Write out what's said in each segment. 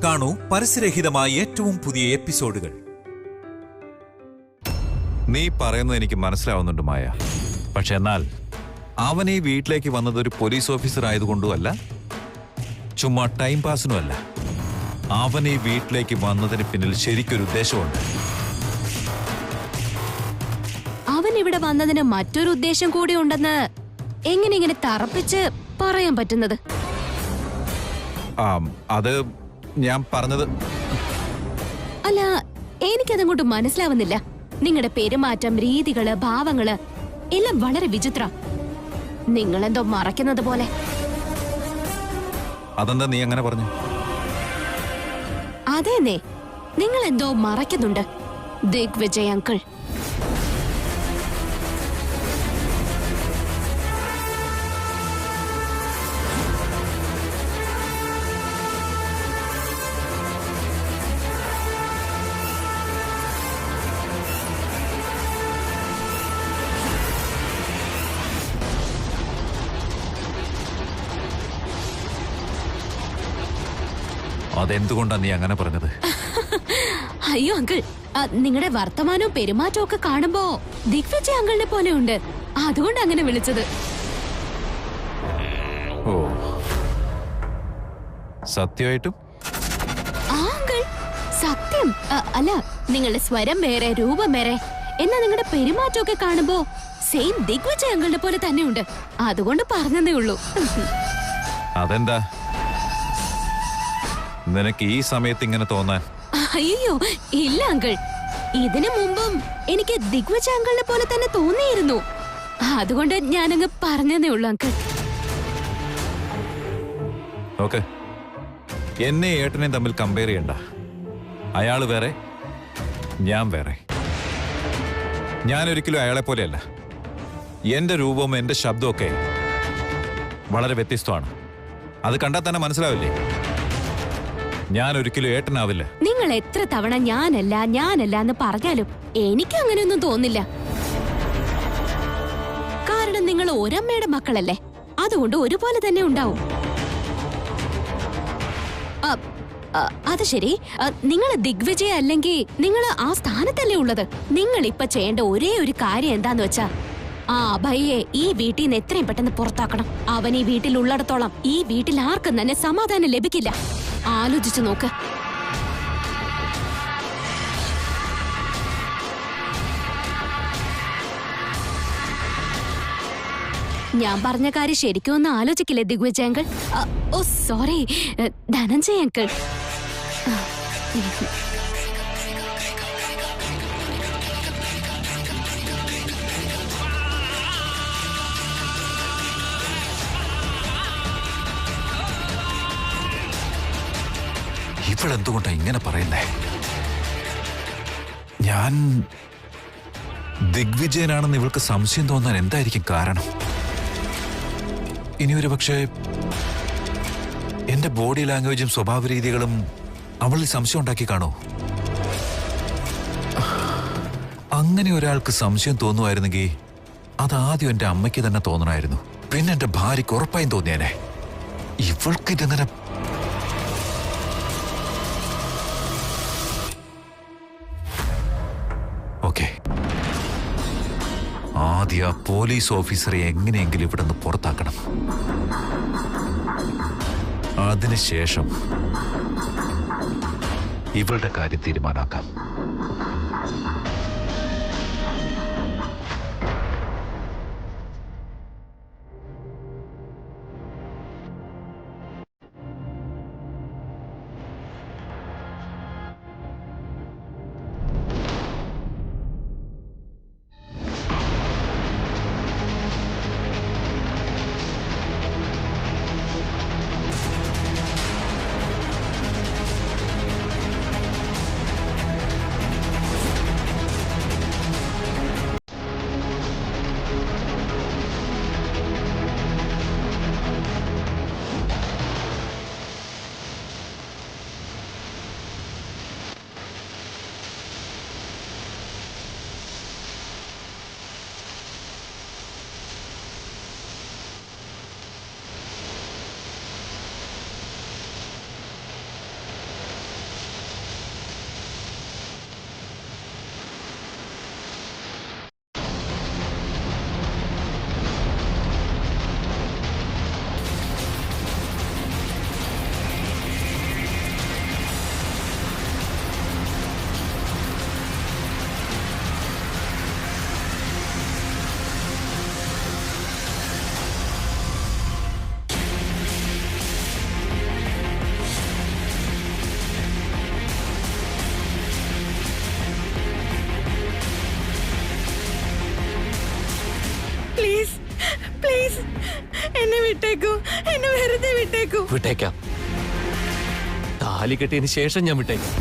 കാണൂ പരസ്യരഹിതമായ ഏറ്റവും പുതിയ എപ്പിസോഡുകൾ. നീ പറയുന്നത് എനിക്ക് മനസ്സിലാവുന്നുണ്ട് മായ. പക്ഷെ എന്നാൽ അവൻ ഈ വീട്ടിലേക്ക് വന്നത് ഒരു പോലീസ് ഓഫീസർ ആയതുകൊണ്ടുമല്ല, ചുമ്മാ ടൈം പാസിനുമല്ല. അവൻ ഈ വീട്ടിലേക്ക് വന്നതിന് പിന്നിൽ ശരിക്കൊരു ഉദ്ദേശമുണ്ട്. അവൻ ഇവിടെ വന്നതിന് മറ്റൊരു ഉദ്ദേശം കൂടി ഉണ്ടെന്ന് എങ്ങനെ ഇങ്ങനെ തറപ്പിച്ച് പറയാൻ പറ്റുന്നത്? അത് ഞാൻ പറഞ്ഞത്. അല്ല, എനിക്കതങ്ങോട്ട് മനസ്സിലാവുന്നില്ല. നിങ്ങളുടെ പെരുമാറ്റം, രീതികള്, ഭാവങ്ങള് എല്ലാം വളരെ വിചിത്ര. നിങ്ങളെന്തോ മറയ്ക്കുന്നത് പോലെ. അതെന്താ നീ അങ്ങനെ പറഞ്ഞു? അതേന്നേ, നിങ്ങളെന്തോ മറയ്ക്കുന്നുണ്ട് ദിഗ്വിജയ് അങ്കിൾ. അതെന്തുകൊണ്ടാ നീ അങ്ങനെ പറഞ്ഞത്? അയ്യോ അങ്കിൾ, നിങ്ങളുടെ വർത്തമാനവും പെരുമാറ്റവും ഒക്കെ കാണുമ്പോ ദിഗ്വിജയ് അങ്കിളിനെ പോലെ ഉണ്ട്. അതുകൊണ്ട് അങ്ങനെ വിളിച്ചത്. ഓ, സത്യമായിട്ടും? ആ അങ്കിൾ, സത്യം. അല്ല, നിങ്ങളുടെ സ്വരം വേറെ, രൂപം വേറെ, എന്നാ നിങ്ങളുടെ പെരുമാറ്റമൊക്കെ കാണുമ്പോ സെയിം ദിഗ്വിജയ് അങ്കിളിനെ പോലെ തന്നെ ഉണ്ട്. അതുകൊണ്ട് പറഞ്ഞതേ ഉള്ളൂ. അതെന്താ നിനക്ക് ഈ സമയത്ത് ഇങ്ങനെ തോന്നാൻ? അയ്യോ ഇല്ല അങ്കിൾ, ഇതിനു മുമ്പും എനിക്ക് ദിഗ്വിജയ് അങ്കിളിനെ പോലെ തന്നെ തോന്നിയിരുന്നു. അതുകൊണ്ട് ഞാനങ്ങ് പറഞ്ഞതേ ഉള്ളൂ അങ്കിൾ. ഓക്കെ, എന്നെ ഏട്ടനെയും തമ്മിൽ കമ്പയർ ചെയ്യണ്ട. അയാള് വേറെ, ഞാൻ വേറെ. ഞാൻ ഒരിക്കലും അയാളെ പോലെയല്ല. എന്റെ രൂപവും എന്റെ ശബ്ദവും ഒക്കെ വളരെ വ്യത്യസ്തമാണ്. അത് കണ്ടാൽ തന്നെ മനസ്സിലാവില്ലേ? ഞാൻ ഒരിക്കലും ഏട്ടനാവില്ല. നിങ്ങൾ എത്ര തവണ ഞാനല്ല എന്ന് പറഞ്ഞാലും എനിക്ക് അങ്ങനെയൊന്നും തോന്നില്ല. കാരണം നിങ്ങൾ ഒരമ്മയുടെ മക്കളല്ലേ, അതുകൊണ്ട് ഒരുപോലെ തന്നെ ഉണ്ടാവും. അത് ശരി, നിങ്ങൾ ദിഗ്വിജയ അല്ലെങ്കിൽ നിങ്ങൾ ആ സ്ഥാനത്തല്ലേ ഉള്ളത്. നിങ്ങൾ ഇപ്പൊ ചെയ്യേണ്ട ഒരേ ഒരു കാര്യം എന്താന്ന് വെച്ചാ, ആ അഭയെ ഈ വീട്ടിൽ നിന്ന് എത്രയും പെട്ടെന്ന് പുറത്താക്കണം. അവൻ ഈ വീട്ടിൽ ഉള്ളിടത്തോളം ഈ വീട്ടിൽ ആർക്കും തന്നെ സമാധാനം ലഭിക്കില്ല. ആലോചിച്ചു നോക്ക്. ഞാൻ പറഞ്ഞ കാര്യം ശരിക്കും ഒന്ന് ആലോചിക്കില്ലേ ദിഗ്വിജയ് അങ്കിൾ? ഓ സോറി, ധനഞ്ജയ് അങ്കിൾ. ഇവളെന്തുകൊണ്ടാ ഇങ്ങനെ പറയുന്നേ? ഞാൻ ദിഗ്വിജയനാണെന്ന് ഇവൾക്ക് സംശയം തോന്നാൻ എന്തായിരിക്കും കാരണം? ഇനി ഒരു പക്ഷേ എന്റെ ബോഡി ലാംഗ്വേജും സ്വഭാവ രീതികളും അവളിൽ സംശയം ഉണ്ടാക്കി കാണോ? അങ്ങനെ ഒരാൾക്ക് സംശയം തോന്നുമായിരുന്നെങ്കിൽ അതാദ്യം എന്റെ അമ്മയ്ക്ക് തന്നെ തോന്നണമായിരുന്നു. പിന്നെ എന്റെ ഭാര്യയ്ക്ക് ഉറപ്പായും തോന്നിയേനെ. ഇവൾക്ക് ഇതെങ്ങനെ? ഓക്കെ, ആദ്യ പോലീസ് ഓഫീസറെ എങ്ങനെയെങ്കിലും ഇവിടെ നിന്ന് പുറത്താക്കണം. അതിനുശേഷം ഇവളുടെ കാര്യം തീരുമാനാക്കാം. എന്നെ വിട്ടേക്കൂ, എന്നെ വെറുതെ വിട്ടേക്കൂ. വിട്ടേക്കാം. താലി കെട്ടിയതിന് ശേഷം ഞാൻ വിട്ടേക്കാം.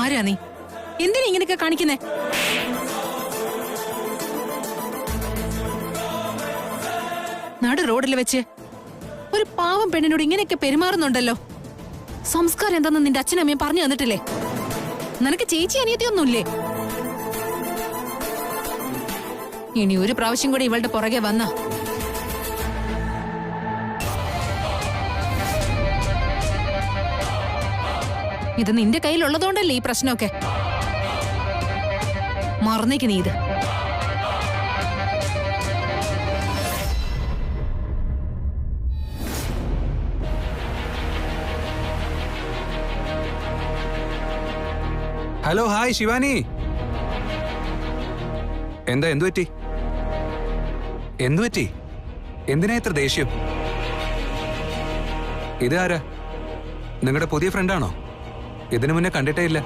ആരാ നീ? എന്തിനാ ഇങ്ങനെയൊക്കെ കാണിക്കുന്നേ? നടു റോഡിൽ വെച്ച് ഒരു പാവം പെണ്ണിനോട് ഇങ്ങനെയൊക്കെ പെരുമാറുന്നുണ്ടല്ലോ. സംസ്കാരം എന്താന്ന് നിന്റെ അച്ഛനമ്മയും പറഞ്ഞു തന്നിട്ടില്ലേ? നിനക്ക് ചേച്ചി അനിയത്തിയൊന്നുമില്ലേ? ഇനി ഒരു പ്രാവശ്യം കൂടി ഇവളുടെ പുറകെ വന്ന ഇത് നിന്റെ കയ്യിലുള്ളതുകൊണ്ടല്ലേ ഈ പ്രശ്നമൊക്കെ. മറന്നേക്ക് നീ ഇത്. Hello, hi Shivani. എന്തുപറ്റി? എന്തിനാ ഇത്ര ദേഷ്യം? ഇതാരാ? നിങ്ങളുടെ പുതിയ ഫ്രണ്ടാണോ? ഇതിനു മുന്നേ കണ്ടിട്ടേ ഇല്ല.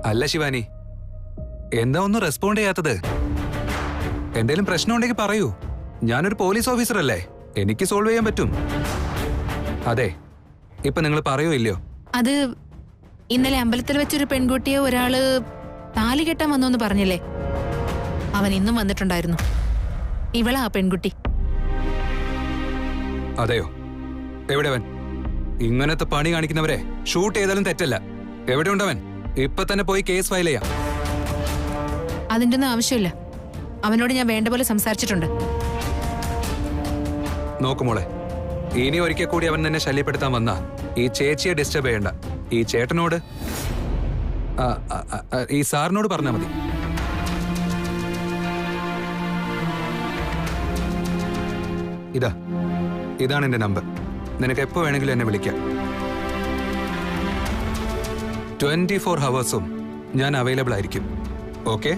അല്ല ശിവാനി, എന്താ ഒന്നും റെസ്പോണ്ട് ചെയ്യാത്തത്? എന്തേലും പ്രശ്നമുണ്ടെങ്കിൽ പറയൂ. ഞാനൊരു പോലീസ് ഓഫീസർ അല്ലേ, എനിക്ക് സോൾവ് ചെയ്യാൻ പറ്റും. അതെ, ഇപ്പൊ നിങ്ങൾ പറയോ ഇല്ലയോ? അത് ഇന്നലെ അമ്പലത്തിൽ വെച്ചൊരു പെൺകുട്ടിയെ ഒരാള് താലി കെട്ടാൻ വന്നു പറഞ്ഞില്ലേ? അവൻ ഇന്നും വന്നിട്ടുണ്ടായിരുന്നു. ഇവളാ ആ പെൺകുട്ടി. അതെയോ? എവിടെ അവൻ? ഇങ്ങനത്തെ പണി കാണിക്കുന്നവരെ ഷൂട്ട് ചെയ്താലും തെറ്റല്ല. എവിടെ ഉണ്ടവൻ? ഇപ്പൊ തന്നെ പോയി കേസ് ഫയൽ ചെയ്യാം. അതിന്റെ ഒന്നും ആവശ്യമില്ല. അവനോട് ഞാൻ വേണ്ട പോലെ സംസാരിച്ചിട്ടുണ്ട്. നോക്കുമോളെ, ഇനി ഒരിക്കൽ കൂടി അവൻ നിന്നെ ശല്യപ്പെടുത്താൻ വന്ന ഈ ചേച്ചിയെ ഡിസ്റ്റർബ് ചെയ്യണ്ട. ഈ ചേട്ടനോട് ഈ സാറിനോട് പറഞ്ഞാൽ മതി. ഇതാണ് എന്റെ നമ്പർ. നിനക്ക് എപ്പോ വേണമെങ്കിലും എന്നെ വിളിക്കാം. 24 hours ഞാൻ അവൈലബിൾ ആയിരിക്കും. ഓക്കെ?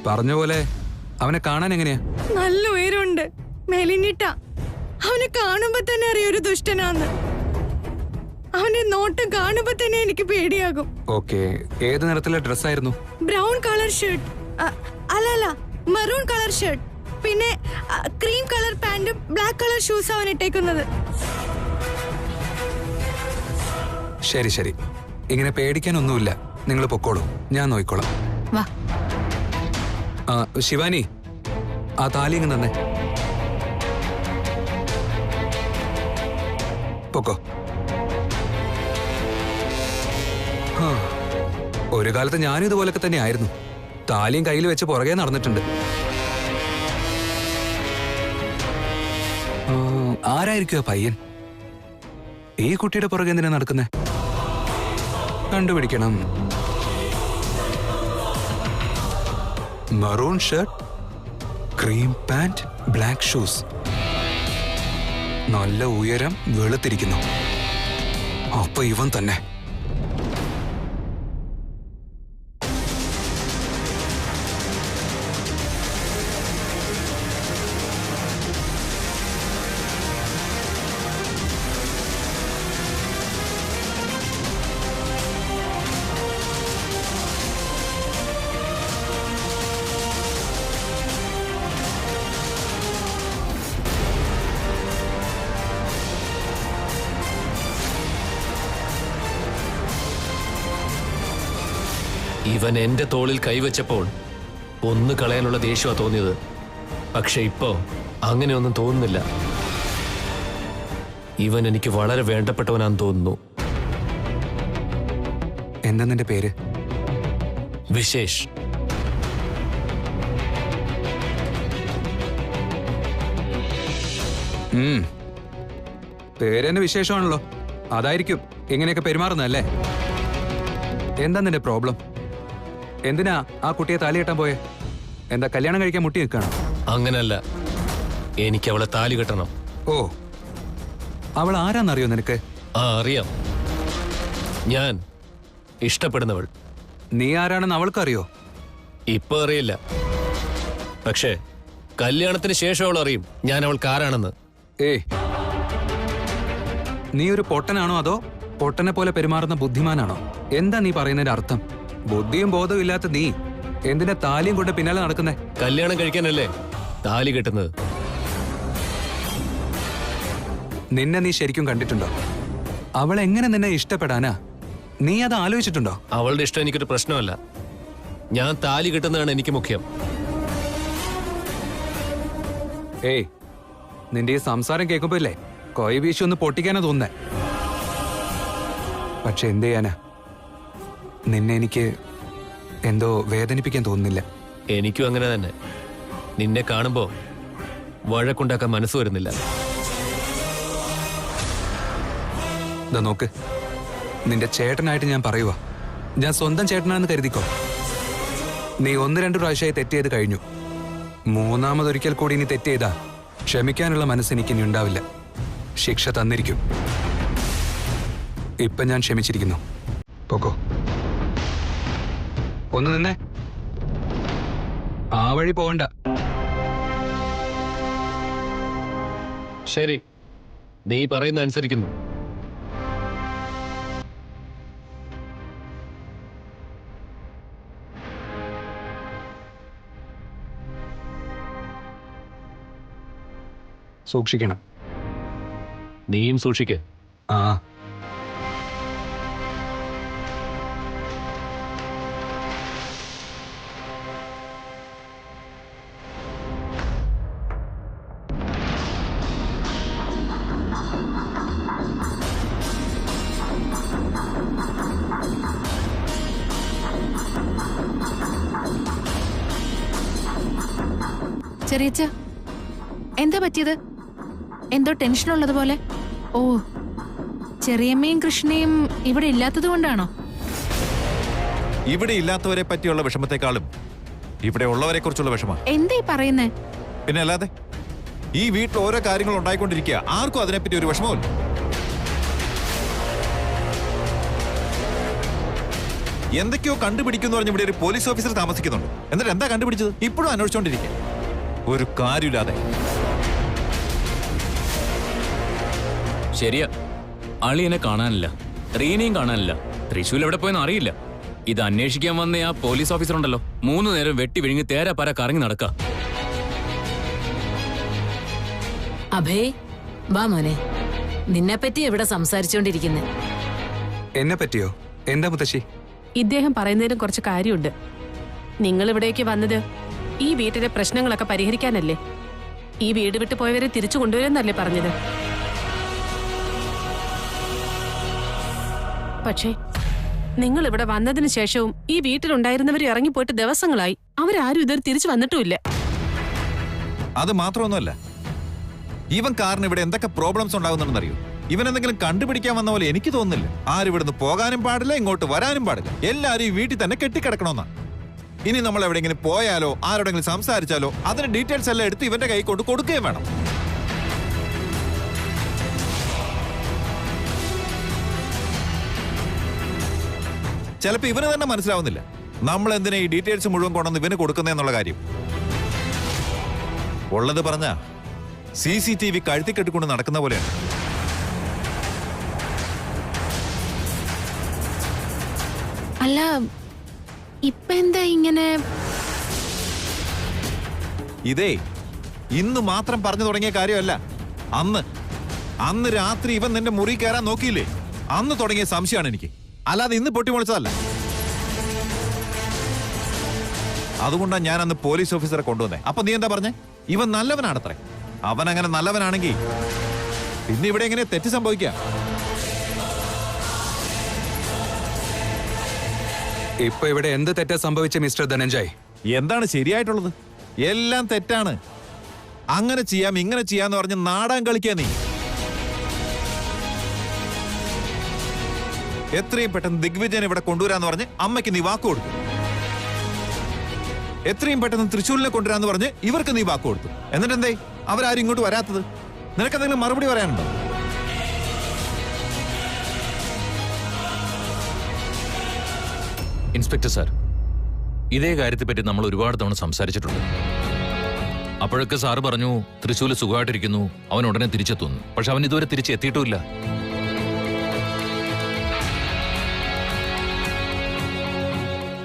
പറഞ്ഞ പോലെ അവനെ കാണാൻ എങ്ങനെയാ? നല്ല ഉയരമുണ്ട്, മെലിഞ്ഞിട്ട. അവനെ കാണുമ്പോ തന്നെ അറിയൊരു ദുഷ്ടനാന്ന്. അവന്റെ നോട്ടം കാണുമ്പോ തന്നെ എനിക്ക് പേടിയാകും. ഓക്കെ, ഏത് നിറത്തിലെ ഡ്രസ്സായിരുന്നു? Brown colour shirt. അല്ല, മെറൂൺ കളർ ഷർട്ട്. പിന്നെ ക്രീം കളർ പാന്റും ബ്ലാക്ക് കളർ ഷൂസ് അവൻ ഇട്ടേക്കുന്നത്. ശരി, ഇങ്ങനെ പേടിക്കാനൊന്നുമില്ല. നിങ്ങൾ പൊക്കോളൂ, ഞാൻ നോക്കിക്കോളാം. വാ. ശിവാനി, ആ താലി ഇങ്ങ് തന്നെ. പൊക്കോ. ഒരു കാലത്ത് ഞാനും ഇതുപോലൊക്കെ തന്നെ ആയിരുന്നു. താലിയും കയ്യിൽ വെച്ച് പുറകെ നടന്നിട്ടുണ്ട്. ആരായിരിക്കും ആ പയ്യൻ? ഈ കുട്ടിയുടെ പുറകെ എന്തിനാ നടക്കുന്നേ? കണ്ടുപിടിക്കണം. Maroon shirt, cream pant, black shoes. നല്ല ഉയരം, വെളുത്തിരിക്കുന്നു. അപ്പൊ ഇവൻ തന്നെ. ഇവൻ എന്റെ തോളിൽ കൈവച്ചപ്പോൾ ഒന്ന് കളയാനുള്ള ദേഷ്യമാ തോന്നിയത്. പക്ഷെ ഇപ്പോ അങ്ങനെയൊന്നും തോന്നുന്നില്ല. ഇവൻ എനിക്ക് വളരെ വേണ്ടപ്പെട്ടവനാന്ന് തോന്നുന്നു. എന്താ നിന്റെ പേര്? വിശേഷ്. പേരെന്നെ വിശേഷമാണല്ലോ. അതായിരിക്കും ഇങ്ങനെയൊക്കെ പെരുമാറുന്നല്ലേ? എന്താ നിന്റെ പ്രോബ്ലം? എന്തിനാ ആ കുട്ടിയെ താലി കെട്ടാൻ പോയെ? എന്താ കല്യാണം കഴിക്കാൻ മുട്ടി നിൽക്കണം? അങ്ങനല്ല, എനിക്ക് അവളെ താലി കെട്ടണം. ഓ, അവൾ ആരാന്നറിയോ നിനക്ക്? ആ, അറിയാം. ഞാൻ ഇഷ്ടപ്പെടുന്നവൾ. നീ ആരാണെന്ന് അവൾക്കറിയോ? ഇപ്പൊ അറിയില്ല, പക്ഷേ കല്യാണത്തിന് ശേഷം അവൾ അറിയും ഞാൻ അവൾക്ക് ആരാണെന്ന്. ഏയ്, നീ ഒരു പൊട്ടനാണോ അതോ പൊട്ടനെ പോലെ പെരുമാറുന്ന ബുദ്ധിമാനാണോ? എന്താ നീ പറയുന്നതിന്റെ അർത്ഥം? ബുദ്ധിയും ബോധവും ഇല്ലാത്ത നീ എന്തിനാ താലിയും കൊണ്ട് പിന്നാലെ നടക്കുന്നേ? കല്യാണം കഴിക്കാനല്ലേ താലി കെട്ടുന്നത്. നിന്നെ നീ ശരിക്കും കണ്ടിട്ടുണ്ടോ? അവൾ എങ്ങനെ നിന്നെ ഇഷ്ടപ്പെടാനാ? നീ അത് ആലോചിച്ചിട്ടുണ്ടോ? അവളുടെ ഇഷ്ടം എനിക്കൊരു പ്രശ്നമല്ല. ഞാൻ താലി കെട്ടുന്നതാണ് എനിക്ക് മുഖ്യം. ഏയ്, നിന്റെ ഈ സംസാരം കേൾക്കുമ്പോ ഇല്ലേ കൊയ് വീശി ഒന്ന് പൊട്ടിക്കാനാ തോന്നുന്നേ. പക്ഷെ എന്ത് ചെയ്യാനാ, നിന്നെ എനിക്ക് എന്തോ വേദനിപ്പിക്കാൻ തോന്നുന്നില്ല. എനിക്കും അങ്ങനെ തന്നെ. നിന്നെ കാണുമ്പോ വഴക്കുണ്ടാക്കാൻ മനസ്സ് വരുന്നില്ല. ഇതാ നോക്ക്, നിന്റെ ചേട്ടനായിട്ട് ഞാൻ പറയുവാ. ഞാൻ സ്വന്തം ചേട്ടനാണെന്ന് കരുതിക്കോ. നീ 1-2 പ്രാവശ്യമായി തെറ്റ് ചെയ്ത് കഴിഞ്ഞു. 3-ാമതൊരിക്കൽ കൂടി ഇനി തെറ്റ് ചെയ്താ ക്ഷമിക്കാനുള്ള മനസ്സ് എനിക്ക് ഇനി ഉണ്ടാവില്ല. ശിക്ഷ തന്നിരിക്കും. ഇപ്പൊ ഞാൻ ക്ഷമിച്ചിരിക്കുന്നു. പോക്കോ. ഒന്ന് നിന്നെ, ആ വഴി പോകണ്ട. ശരി, നീ പറയുന്ന അനുസരിക്കുന്നു. സൂക്ഷിക്കണം. നീയും സൂക്ഷിക്ക. ആ, ചെറിയച്ച, എന്താ പറ്റിയത്? എന്തോ ടെൻഷനുള്ളതുപോലെ. ഓ, ചെറിയമ്മയും കൃഷ്ണയും ഇവിടെ ഇല്ലാത്തത് കൊണ്ടാണോ? ഇവിടെ ഇല്ലാത്തവരെ പറ്റിയുള്ള വിഷമത്തെക്കാളും ഇവിടെ ഉള്ളവരെ കുറിച്ചുള്ള വിഷമം. എന്താ ഈ പറയുന്നേ? പിന്നെ അല്ലാതെ ഈ വീട്ടിൽ ഓരോ കാര്യങ്ങൾ ഉണ്ടായിക്കൊണ്ടിരിക്കുക, ആർക്കും അതിനെപ്പറ്റി ഒരു വിഷമമില്ല. എന്തൊക്കെയോ കണ്ടുപിടിക്കുന്നു പറഞ്ഞ് ഇവിടെ ഒരു പോലീസ് ഓഫീസർ താമസിക്കുന്നുണ്ട്. എന്നിട്ട് എന്താ കണ്ടുപിടിച്ചത്? ഇപ്പോഴും അന്വേഷിച്ചോണ്ടിരിക്കുക. ഒരു കാര്യമില്ലാതെ. ശരിയാ, അളിയനെ കാണാനില്ല, റീനയും കാണാനില്ല. തൃശ്ശൂർ എവിടെ പോയെന്ന് അറിയില്ല. ഇത് അന്വേഷിക്കാൻ വന്ന ആ പോലീസ് ഓഫീസർ ഉണ്ടല്ലോ, 3 നേരം വെട്ടി വിഴുങ്ങി തേരാപ്പാര കറങ്ങി നടക്ക. അഭയ്, വാ മോനെ. നിന്നെപ്പറ്റി എവിടെ സംസാരിച്ചോണ്ടിരിക്കുന്നെ? എന്നെ പറ്റിയോ? എന്താ മുത്തശ്ശി? ഇദ്ദേഹം പറയുന്നതിനും കുറച്ച് കാര്യമുണ്ട്. നിങ്ങൾ ഇവിടേക്ക് വന്നത് ഈ വീട്ടിലെ പ്രശ്നങ്ങളൊക്കെ പരിഹരിക്കാനല്ലേ? ഈ വീട് വിട്ടു പോയവരെ തിരിച്ചു കൊണ്ടുവരുന്നല്ലേ പറഞ്ഞത്? പക്ഷേ നിങ്ങൾ ഇവിടെ വന്നതിന് ശേഷവും ഈ വീട്ടിലുണ്ടായിരുന്നവർ ഇറങ്ങിപ്പോയിട്ട് ദിവസങ്ങളായി. അവരാരും ഇതുവരെ തിരിച്ചു വന്നിട്ടുമില്ല. അത് മാത്രമൊന്നുമല്ല, ഇവൻ കാരണം ഇവിടെ എന്തൊക്കെ പ്രോബ്ലംസ് ഉണ്ടാകുന്നുണ്ടെന്നറിയോ? ഇവൻ എന്തെങ്കിലും കണ്ടുപിടിക്കാൻ വന്ന പോലെ എനിക്ക് തോന്നുന്നില്ല. ആരും ഇവിടുന്ന് പോകാനും പാടില്ല, ഇങ്ങോട്ട് വരാനും പാടില്ല. എല്ലാരും ഈ വീട്ടിൽ തന്നെ കെട്ടിക്കിടക്കണമെന്നാ. ഇനി നമ്മൾ എവിടെയെങ്കിലും പോയാലോ ആരോടെങ്കിലും സംസാരിച്ചാലോ അതിന്റെ ഡീറ്റെയിൽസ് എല്ലാം എടുത്ത് ഇവന്റെ കൈ കൊണ്ട് കൊടുക്കുകയും വേണം. ചിലപ്പോ ഇവന് തന്നെ മനസ്സിലാവുന്നില്ല നമ്മൾ എന്തിനാ ഈ ഡീറ്റെയിൽസ് മുഴുവൻ കൊണ്ടുവന്ന് ഇവന് കൊടുക്കുന്നതെന്നുള്ള കാര്യം. ഉള്ളത് പറഞ്ഞ CCTV കഴുത്തിക്കെട്ടിക്കൊണ്ട് നടക്കുന്ന പോലെയാണ്. അല്ല, ഇപ്പൊ എന്താ ഇങ്ങനെ? ഇതേ ഇന്ന് മാത്രം പറഞ്ഞു തുടങ്ങിയ കാര്യമല്ല. അന്ന് രാത്രി ഇവൻ നിന്റെ മുറി കയറാൻ നോക്കിയില്ലേ, അന്ന് തുടങ്ങിയ സംശയമാണ് എനിക്ക്. അല്ലാതെ ഇന്ന് പൊട്ടിമുളിച്ചതല്ല. അതുകൊണ്ടാണ് ഞാൻ അന്ന് പോലീസ് ഓഫീസറെ കൊണ്ടുവന്നേ. അപ്പൊ നീ എന്താ പറഞ്ഞേ? ഇവൻ നല്ലവനാണത്രേ. അവൻ അങ്ങനെ നല്ലവനാണെങ്കിൽ പിന്നെ ഇവിടെ എങ്ങനെ തെറ്റ് സംഭവിക്കാം? ഇപ്പൊ ഇവിടെ എന്ത് തെറ്റാ സംഭവിച്ച മിസ്റ്റർ ധനഞ്ജയ്? എന്താണ് ശരിയായിട്ടുള്ളത്? എല്ലാം തെറ്റാണ്. അങ്ങനെ ചെയ്യാം ഇങ്ങനെ ചെയ്യാന്ന് പറഞ്ഞ് നാടകം കളിക്കാ നീ. എത്രയും പെട്ടെന്ന് ദിഗ്വിജയൻ ഇവിടെ കൊണ്ടുവരാന്ന് പറഞ്ഞ് അമ്മയ്ക്ക് നീ വാക്ക് കൊടുക്കും. എത്രയും പെട്ടെന്ന് തൃശ്ശൂരിനെ കൊണ്ടുവരാന്ന് പറഞ്ഞ് ഇവർക്ക് നീ വാക്ക് കൊടുത്തു. എന്നിട്ട് എന്തേ അവരാരും ഇങ്ങോട്ട് വരാത്തത്? നിനക്കെന്തെങ്കിലും മറുപടി പറയാനുണ്ടോ? ഇൻസ്പെക്ടർ സാർ, ഇതേ കാര്യത്തെപ്പറ്റി നമ്മൾ ഒരുപാട് തവണ സംസാരിച്ചിട്ടുണ്ട്. അപ്പോഴൊക്കെ സാറ് പറഞ്ഞു തൃശ്ശൂര് സുഖമായിട്ടിരിക്കുന്നു, അവൻ ഉടനെ തിരിച്ചെത്തുന്നു. പക്ഷെ അവൻ ഇതുവരെ തിരിച്ചെത്തിയിട്ടുമില്ല.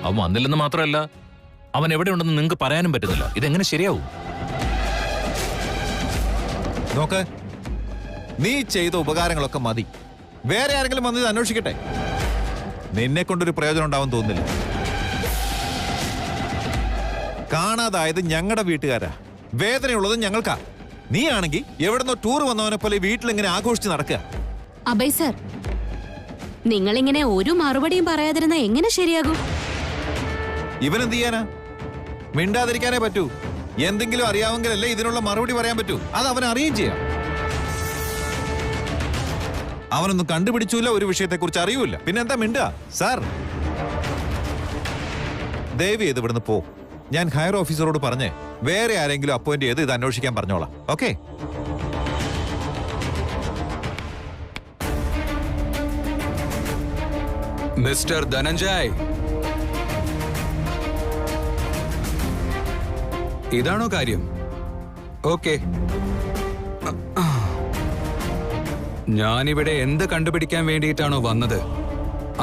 അവൻ വന്നില്ലെന്ന് മാത്രമല്ല, അവൻ എവിടെ ഉണ്ടെന്ന് നിങ്ങൾക്ക് പറയാനും പറ്റുന്നില്ല. ഇതെങ്ങനെ ശരിയാവും? നോക്ക്, നീ ചെയ്ത ഉപകാരങ്ങളൊക്കെ മതി. വേറെ ആരെങ്കിലും വന്നത് അന്വേഷിക്കട്ടെ. നിന്നെ കൊണ്ടൊരു പ്രയോജനം ഉണ്ടാവും തോന്നുന്നില്ല. കാണാതായത് ഞങ്ങളുടെ വീട്ടുകാരാ, വേദനയുള്ളത് ഞങ്ങൾക്കാ. നീ ആണെങ്കിൽ എവിടെന്നോ ടൂർ വന്നവനെ പോലെ വീട്ടിലിങ്ങനെ ആഘോഷിച്ച് നടക്കുക. അഭയ് സർ, നിങ്ങളിങ്ങനെ ഒരു മറുപടിയും പറയാതിരുന്ന എങ്ങനെ ശരിയാകും? ഇവനെന്ത് ചെയ്യാനാ? മിണ്ടാതിരിക്കാനേ പറ്റൂ. എന്തെങ്കിലും അറിയാമെങ്കിലല്ലേ ഇതിനുള്ള മറുപടി പറയാൻ പറ്റൂ. അത് അവൻ അറിയുകയും ചെയ്യാം. അവനൊന്നും കണ്ടുപിടിച്ചില്ല, ഒരു വിഷയത്തെക്കുറിച്ച് അറിയൂല, പിന്നെ എന്താ മിണ്ടുക? സാർ, ദയവ് ചെയ്ത് ഇവിടുന്ന് പോ. ഞാൻ ഹയർ ഓഫീസറോട് പറഞ്ഞ് വേറെ ആരെങ്കിലും അപ്പോയിന്റ് ചെയ്ത് ഇത് അന്വേഷിക്കാൻ പറഞ്ഞോളാം. ഓക്കെ? മിസ്റ്റർ ധനഞ്ജയ്, ഇതാണോ കാര്യം? ഓക്കെ, ഞാനിവിടെ എന്ത് കണ്ടുപിടിക്കാൻ വേണ്ടിയിട്ടാണോ വന്നത്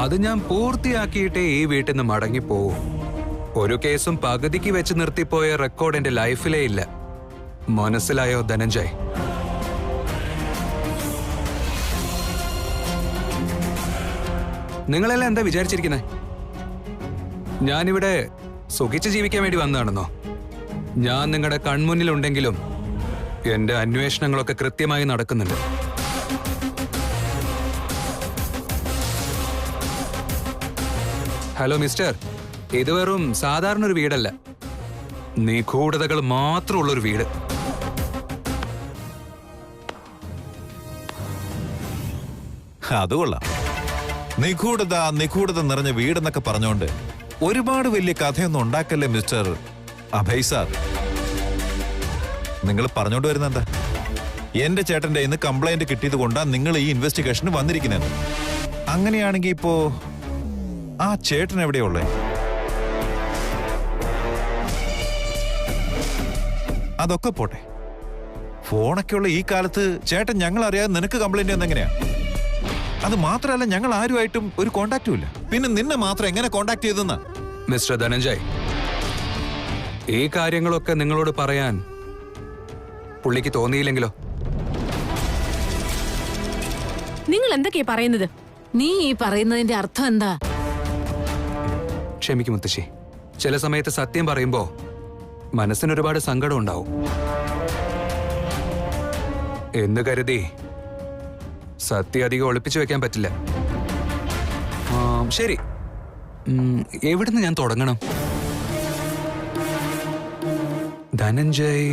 അത് ഞാൻ പൂർത്തിയാക്കിയിട്ടേ ഈ വീട്ടിൽ നിന്ന് മടങ്ങിപ്പോവും. ഒരു കേസും പകുതിക്ക് വെച്ച് നിർത്തിപ്പോയ റെക്കോർഡ് എന്റെ ലൈഫിലേ ഇല്ല. മനസ്സിലായോ ധനഞ്ജയ്? നിങ്ങളെല്ലാം എന്താ വിചാരിച്ചിരിക്കുന്നത്? ഞാനിവിടെ സുഖിച്ച് ജീവിക്കാൻ വേണ്ടി വന്നതാണെന്നോ? ഞാൻ നിങ്ങളുടെ കൺമുന്നിലുണ്ടെങ്കിലും എന്റെ അന്വേഷണങ്ങളൊക്കെ കൃത്യമായി നടക്കുന്നുണ്ട്. ഹലോ മിസ്റ്റർ, ഇത് വെറും സാധാരണ ഒരു വീടല്ല, നിഗൂഢതകൾ മാത്രമുള്ളൊരു വീട്. അതുകൊള്ളാം. നിഗൂഢത നിറഞ്ഞ വീടെന്നൊക്കെ പറഞ്ഞുകൊണ്ട് ഒരുപാട് വലിയ കഥയൊന്നും ഉണ്ടാക്കല്ലേ മിസ്റ്റർ അഭയ് സാർ. നിങ്ങൾ പറഞ്ഞോണ്ട് വരുന്ന എന്താ? എന്റെ ചേട്ടന്റെ ഇന്ന് കംപ്ലൈന്റ് കിട്ടിയത് കൊണ്ടാ നിങ്ങൾ ഈ ഇൻവെസ്റ്റിഗേഷന് വന്നിരിക്കുന്നത്. അങ്ങനെയാണെങ്കിൽ ഇപ്പോ ആ ചേട്ടൻ എവിടെയുള്ളേ? അതൊക്കെ പോട്ടെ, ഫോണൊക്കെയുള്ള ഈ കാലത്ത് ചേട്ടൻ ഞങ്ങൾ അറിയാതെ നിനക്ക് കംപ്ലൈന്റ് എന്നെങ്ങനെയാ? അത് മാത്രമല്ല, ഞങ്ങൾ ആരുമായിട്ടും ഒരു കോണ്ടാക്റ്റും ഇല്ല. പിന്നെ നിന്നെ മാത്രം എങ്ങനെ കോണ്ടാക്ട് ചെയ്തെന്ന്? മിസ്റ്റർ ധനഞ്ജയ്, ഈ കാര്യങ്ങളൊക്കെ നിങ്ങളോട് പറയാൻ പുള്ളിക്ക് തോന്നിയില്ലെങ്കിലോ? നിങ്ങൾ എന്തൊക്കെയാ പറയുന്നത്? നീ ഈ പറയുന്നതിന്റെ അർത്ഥം എന്താ? ക്ഷമിക്കും മുത്തശ്ശി, ചില സമയത്ത് സത്യം പറയുമ്പോ മനസ്സിന് ഒരുപാട് സങ്കടം ഉണ്ടാവും. എന്ന് കരുതി സത്യം അധികം ഒളിപ്പിച്ചു വെക്കാൻ പറ്റില്ല. ശരി, എവിടുന്ന് ഞാൻ തുടങ്ങണം? ധനഞ്ജയ്,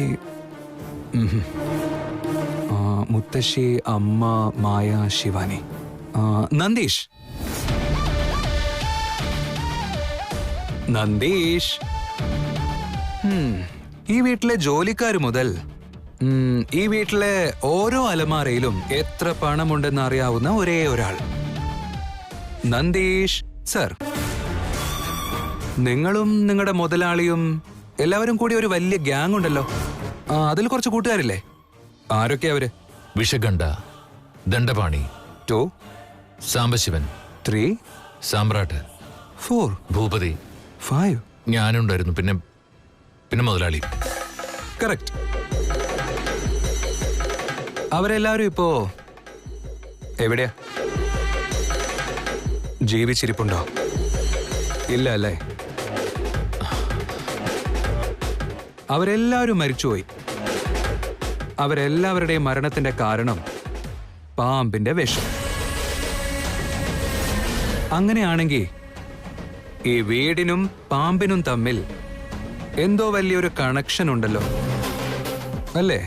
മുത്തശ്ശി, അമ്മ, മായ, ശിവാനി, നന്ദീഷ്. ഈ വീട്ടിലെ ജോലിക്കാർ മുതൽ ഈ വീട്ടിലെ ഓരോ അലമാരയിലും എത്ര പണമുണ്ടെന്ന് അറിയാവുന്ന ഒരേ ഒരാൾ നന്ദീഷ് സർ. നിങ്ങളും നിങ്ങളുടെ മുതലാളിയും എല്ലാവരും കൂടി ഒരു വലിയ ഗ്യാങ് ഉണ്ടല്ലോ. അതിൽ കുറച്ച് കൂട്ടുകാരില്ലേ? ആരൊക്കെയാ അവര്? വിഷഗണ്ഡ, ദണ്ഡപാണി, 2 സാംബശിവൻ, 3 സാമ്രാട്ട്, 4 ഭൂപതി, 5 ഞാനുണ്ടായിരുന്നു, പിന്നെ മുതലാളി. കറക്റ്റ്. അവരെല്ലാവരും ഇപ്പോ എവിടെയാ? ജീവിച്ചിരിപ്പുണ്ടോ? ഇല്ല അല്ലേ? അവരെല്ലാവരും മരിച്ചുപോയി. അവരെല്ലാവരുടെയും മരണത്തിന്റെ കാരണം പാമ്പിന്റെ വിഷം. അങ്ങനെയാണെങ്കിൽ ഈ വീടിനും പാമ്പിനും തമ്മിൽ എന്തോ വലിയൊരു കണക്ഷൻ ഉണ്ടല്ലോ, അല്ലേ?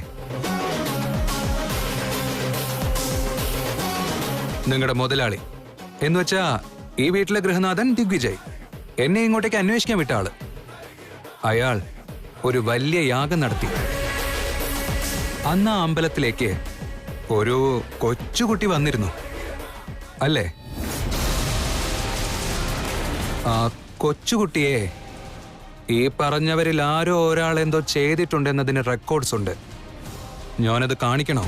നിങ്ങളുടെ മുതലാളി എന്ന് വെച്ചാ ഈ വീട്ടിലെ ഗൃഹനാഥൻ ദിഗ്വിജയ്, എന്നെ ഇങ്ങോട്ടേക്ക് അന്വേഷിക്കാൻ വിട്ട ആള്. അയാൾ ഒരു വലിയ യാഗം നടത്തി. അന്ന് ആ അമ്പലത്തിലേക്ക് ഒരു കൊച്ചുകുട്ടി വന്നിരുന്നു അല്ലേ? ആ കൊച്ചുകുട്ടിയെ ഈ പറഞ്ഞവരിൽ ആരോ ഒരാൾ എന്തോ ചെയ്തിട്ടുണ്ടെന്നതിന് റെക്കോർഡ്സ് ഉണ്ട്. ഞാനത് കാണിക്കണോ?